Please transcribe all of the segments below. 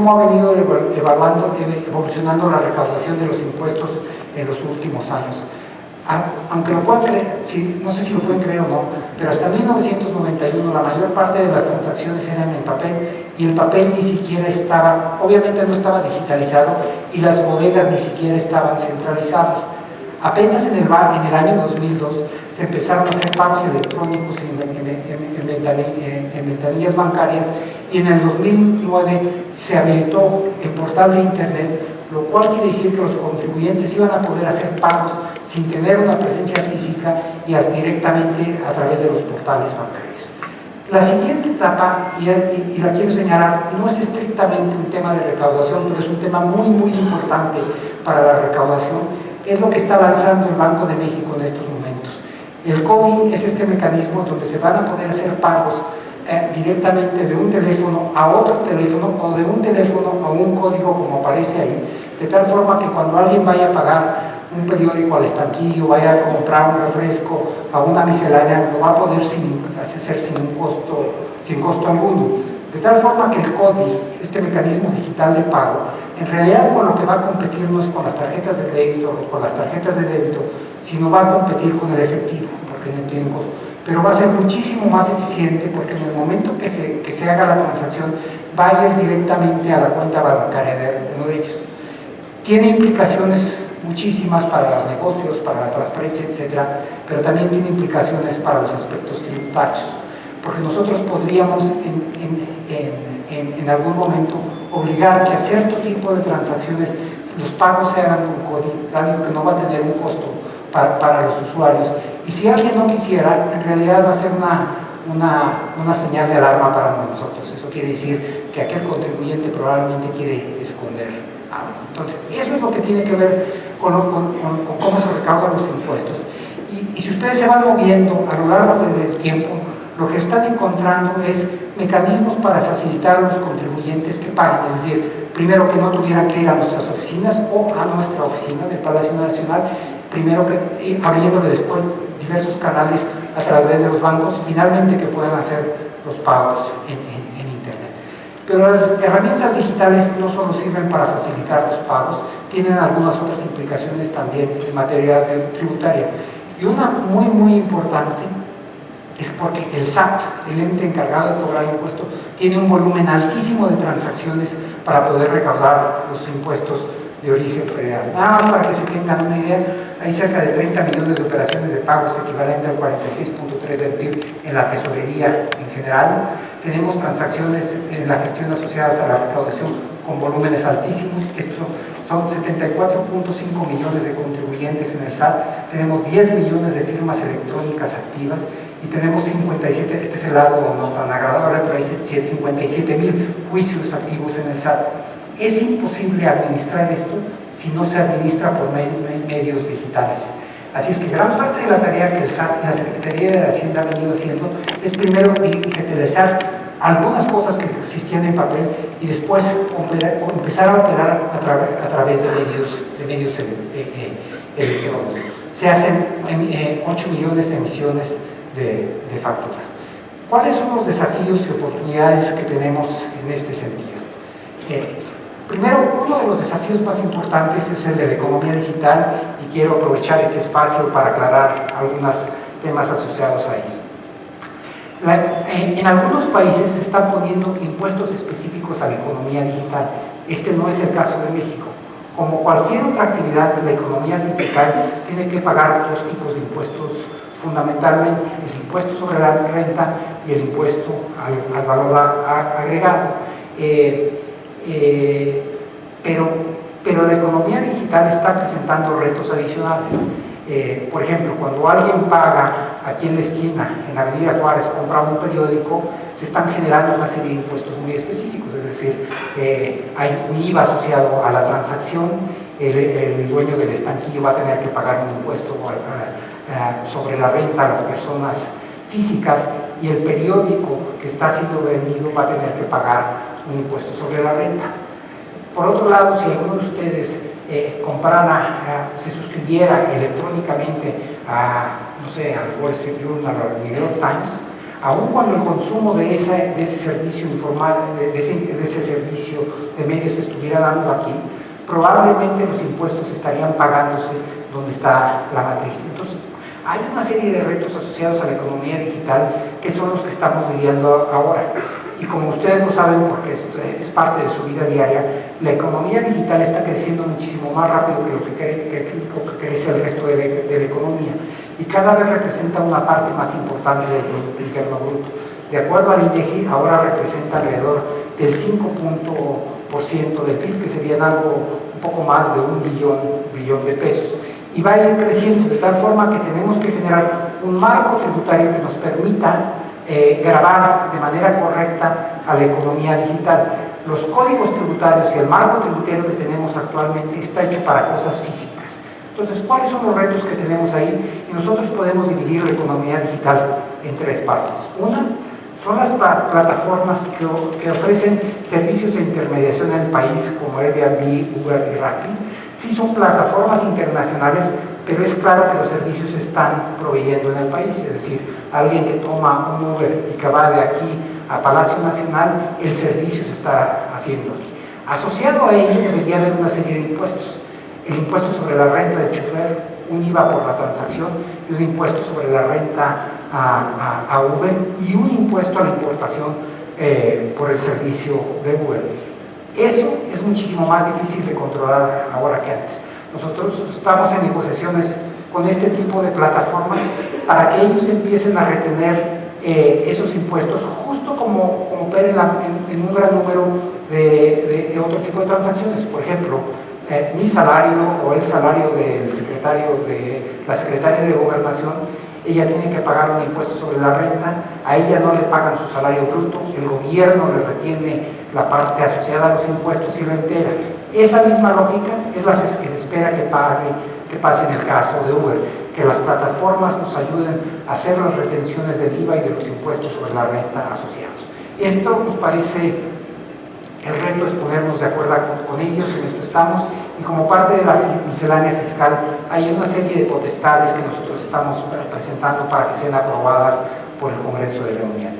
cómo ha venido evolucionando la recaudación de los impuestos en los últimos años. Aunque lo puedan creer, sí, no sé si lo pueden creer o no, pero hasta 1991 la mayor parte de las transacciones eran en papel y el papel ni siquiera estaba, obviamente no estaba digitalizado y las bodegas ni siquiera estaban centralizadas. Apenas en el año 2002 se empezaron a hacer pagos electrónicos en ventanillas bancarias y en el 2009 se habilitó el portal de internet, lo cual quiere decir que los contribuyentes iban a poder hacer pagos sin tener una presencia física y directamente a través de los portales bancarios. La siguiente etapa, y la quiero señalar, no es estrictamente un tema de recaudación, pero es un tema muy, muy importante para la recaudación, es lo que está lanzando el Banco de México en estos momentos. El CODI es este mecanismo donde se van a poder hacer pagos directamente de un teléfono a otro teléfono o de un teléfono a un código como aparece ahí, de tal forma que cuando alguien vaya a pagar un periódico al estanquillo, vaya a comprar un refresco a una miscelánea, lo va a poder hacer sin costo alguno. De tal forma que el CODI, este mecanismo digital de pago, en realidad con lo que va a competir no es con las tarjetas de crédito o con las tarjetas de débito, sino va a competir con el efectivo, porque no tiene costo. Pero va a ser muchísimo más eficiente porque en el momento que se haga la transacción va a ir directamente a la cuenta bancaria de uno de ellos. Tiene implicaciones muchísimas para los negocios, para la transparencia, etcétera, pero también tiene implicaciones para los aspectos tributarios, porque nosotros podríamos en algún momento obligar que a cierto tipo de transacciones los pagos se hagan con código, algo que no va a tener un costo para los usuarios, y si alguien no quisiera, en realidad va a ser una señal de alarma para nosotros. Eso quiere decir que aquel contribuyente probablemente quiere esconder algo. Entonces, eso es lo que tiene que ver con cómo se recaudan los impuestos. Y si ustedes se van moviendo a lo largo del tiempo, lo que están encontrando es mecanismos para facilitar a los contribuyentes que paguen, es decir, primero que no tuvieran que ir a nuestras oficinas o a nuestra oficina del Palacio Nacional, primero que abriéndole después diversos canales a través de los bancos, finalmente que puedan hacer los pagos en Internet. Pero las herramientas digitales no solo sirven para facilitar los pagos, tienen algunas otras implicaciones también en materia tributaria. Y una muy, muy importante es porque el SAT, el ente encargado de cobrar impuestos, tiene un volumen altísimo de transacciones para poder recaudar los impuestos de origen federal. Nada más para que se tengan una idea, hay cerca de 30 millones de operaciones de pagos, equivalente al 46.3% del PIB en la tesorería en general. Tenemos transacciones en la gestión asociadas a la recaudación con volúmenes altísimos. Estos son 74.5 millones de contribuyentes en el SAT. Tenemos 10 millones de firmas electrónicas activas y tenemos 57, este es el lado no tan agradable, pero hay 57,000 juicios activos en el SAT. Es imposible administrar esto si no se administra por medios digitales. Así es que gran parte de la tarea que el SAT y la Secretaría de Hacienda han venido haciendo es primero digitalizar algunas cosas que existían en papel y después empezar a operar a través de medios electrónicos. Se hacen 8 millones de emisiones de facturas. ¿Cuáles son los desafíos y oportunidades que tenemos en este sentido? Primero, uno de los desafíos más importantes es el de la economía digital y quiero aprovechar este espacio para aclarar algunos temas asociados a eso. En algunos países se están poniendo impuestos específicos a la economía digital. Este no es el caso de México. Como cualquier otra actividad, la economía digital tiene que pagar dos tipos de impuestos fundamentalmente, el impuesto sobre la renta y el impuesto al valor agregado. Pero la economía digital está presentando retos adicionales. Por ejemplo, cuando alguien paga aquí en la esquina, en Avenida Juárez, compra un periódico, se están generando una serie de impuestos muy específicos, es decir, hay un IVA asociado a la transacción, el dueño del estanquillo va a tener que pagar un impuesto sobre la renta a las personas físicas y el periódico que está siendo vendido va a tener que pagar un impuesto sobre la renta. Por otro lado, si alguno de ustedes se suscribiera electrónicamente a, no sé, al Wall Street Journal o al New York Times, Aun cuando el consumo de ese servicio informal, de ese servicio de medios estuviera dando aquí, probablemente los impuestos estarían pagándose donde está la matriz. Entonces, hay una serie de retos asociados a la economía digital que son los que estamos viviendo ahora. Y como ustedes lo saben, porque es parte de su vida diaria, la economía digital está creciendo muchísimo más rápido que lo que crece el resto de la economía. Y cada vez representa una parte más importante del Producto Interno Bruto. De acuerdo al INEGI, ahora representa alrededor del 5% del PIB, que serían algo un poco más de un billón de pesos. Y va a ir creciendo de tal forma que tenemos que generar un marco tributario que nos permita grabar de manera correcta a la economía digital. Los códigos tributarios y el marco tributario que tenemos actualmente está hecho para cosas físicas. Entonces, ¿cuáles son los retos que tenemos ahí? Y nosotros podemos dividir la economía digital en tres partes. Una, son las plataformas que ofrecen servicios de intermediación en el país, como Airbnb, Uber y Rappi. Sí son plataformas internacionales, pero es claro que los servicios se están proveyendo en el país, es decir, alguien que toma un Uber y que va de aquí a Palacio Nacional, el servicio se está haciendo aquí. Asociado a ello debería haber una serie de impuestos. El impuesto sobre la renta del chofer, un IVA por la transacción y un impuesto sobre la renta a Uber y un impuesto a la importación por el servicio de Uber. Eso es muchísimo más difícil de controlar ahora que antes. Nosotros estamos en negociaciones con este tipo de plataformas para que ellos empiecen a retener esos impuestos, justo como operen en un gran número de otro tipo de transacciones. Por ejemplo, mi salario o el salario del secretario de la secretaria de Gobernación, ella tiene que pagar un impuesto sobre la renta, a ella no le pagan su salario bruto, el gobierno le retiene la parte asociada a los impuestos y la entera. Esa misma lógica es la que se espera que pase en el caso de Uber, que las plataformas nos ayuden a hacer las retenciones del IVA y de los impuestos sobre la renta asociados. Esto nos parece, el reto es ponernos de acuerdo con ellos, en esto estamos, y como parte de la miscelánea fiscal hay una serie de potestades que nosotros estamos presentando para que sean aprobadas por el Congreso de la Unión.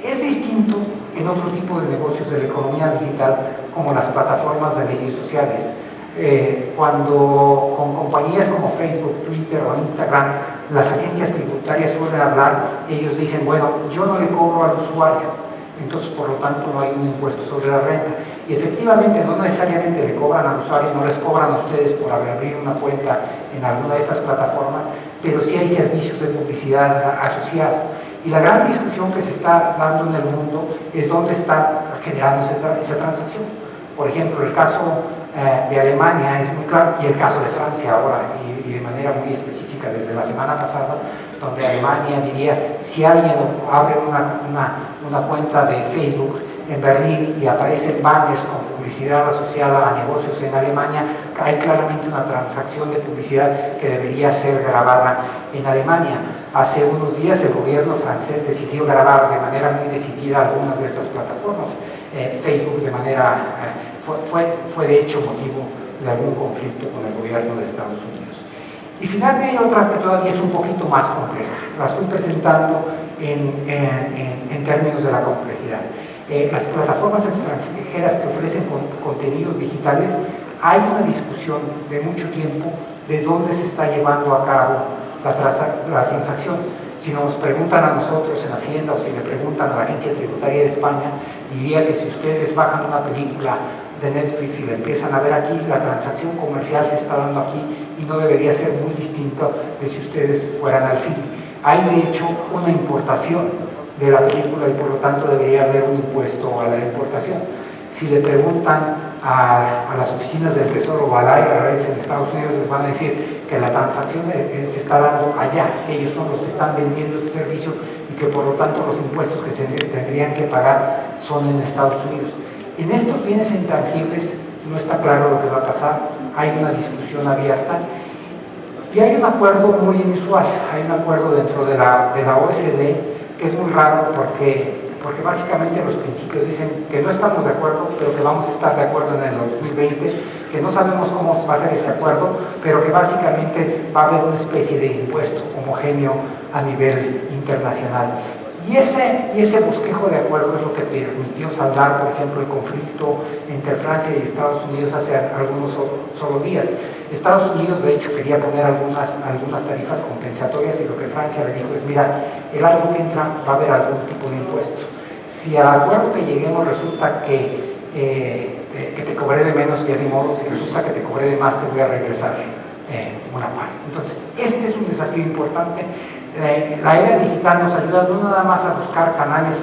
Es distinto en otro tipo de negocios de la economía digital, como las plataformas de medios sociales. Cuando con compañías como Facebook, Twitter o Instagram, las agencias tributarias suelen hablar, ellos dicen, bueno, yo no le cobro al usuario, entonces por lo tanto no hay un impuesto sobre la renta. Y efectivamente no necesariamente le cobran al usuario, no les cobran a ustedes por abrir una cuenta en alguna de estas plataformas, pero sí hay servicios de publicidad asociados. Y la gran discusión que se está dando en el mundo es dónde está generándose esa transacción. Por ejemplo, el caso de Alemania es muy claro, y el caso de Francia ahora, y de manera muy específica desde la semana pasada, donde Alemania diría, si alguien abre una cuenta de Facebook en Berlín y aparecen banners con publicidad asociada a negocios en Alemania, hay claramente una transacción de publicidad que debería ser grabada en Alemania. Hace unos días el gobierno francés decidió grabar de manera muy decidida algunas de estas plataformas. Facebook de manera, fue de hecho motivo de algún conflicto con el gobierno de Estados Unidos. Y finalmente hay otra que todavía es un poquito más compleja. Las fui presentando en términos de la complejidad. Las plataformas extranjeras que ofrecen contenidos digitales, hay una discusión de mucho tiempo de dónde se está llevando a cabo la transacción. Si nos preguntan a nosotros en Hacienda o si le preguntan a la Agencia Tributaria de España, diría que si ustedes bajan una película de Netflix y la empiezan a ver aquí, la transacción comercial se está dando aquí y no debería ser muy distinto de si ustedes fueran al cine. Hay de hecho una importación de la película y por lo tanto debería haber un impuesto a la importación. Si le preguntan a las oficinas del Tesoro o al IRS en Estados Unidos, les van a decir que la transacción se está dando allá, que ellos son los que están vendiendo ese servicio y que por lo tanto los impuestos que se tendrían que pagar son en Estados Unidos. En estos bienes intangibles no está claro lo que va a pasar, hay una discusión abierta y hay un acuerdo muy inusual, hay un acuerdo dentro de la OECD que es muy raro porque básicamente los principios dicen que no estamos de acuerdo, pero que vamos a estar de acuerdo en el 2020, que no sabemos cómo va a ser ese acuerdo, pero que básicamente va a haber una especie de impuesto homogéneo a nivel internacional. Y ese bosquejo de acuerdo es lo que permitió saldar, por ejemplo, el conflicto entre Francia y Estados Unidos hace algunos solo días. Estados Unidos, de hecho, quería poner algunas tarifas compensatorias y lo que Francia le dijo es, mira, el año que entra va a haber algún tipo de impuesto. Si al acuerdo que lleguemos resulta que te cobré de menos, ya de modo, si resulta que te cobré de más, te voy a regresar una parte. Entonces, este es un desafío importante. La era digital nos ayuda no nada más a buscar canales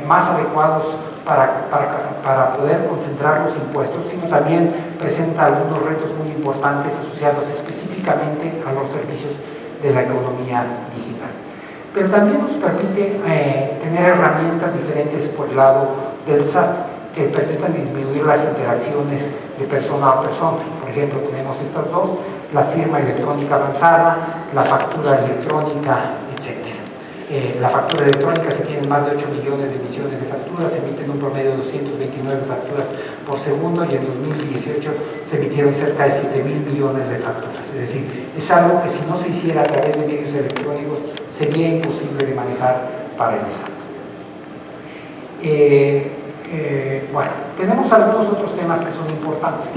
más adecuados para poder concentrar los impuestos, sino también presenta algunos retos muy importantes asociados específicamente a los servicios de la economía digital. Pero también nos permite tener herramientas diferentes por el lado del SAT que permitan disminuir las interacciones de persona a persona. Por ejemplo, tenemos estas dos: la firma electrónica avanzada, la factura electrónica, etc. La factura electrónica, se tienen más de 8 millones de emisiones de facturas, se emiten un promedio de 229 facturas por segundo y en 2018 se emitieron cerca de 7.000 millones de facturas. Es decir, es algo que si no se hiciera a través de medios electrónicos sería imposible de manejar para el SAT. Bueno, tenemos algunos otros temas que son importantes.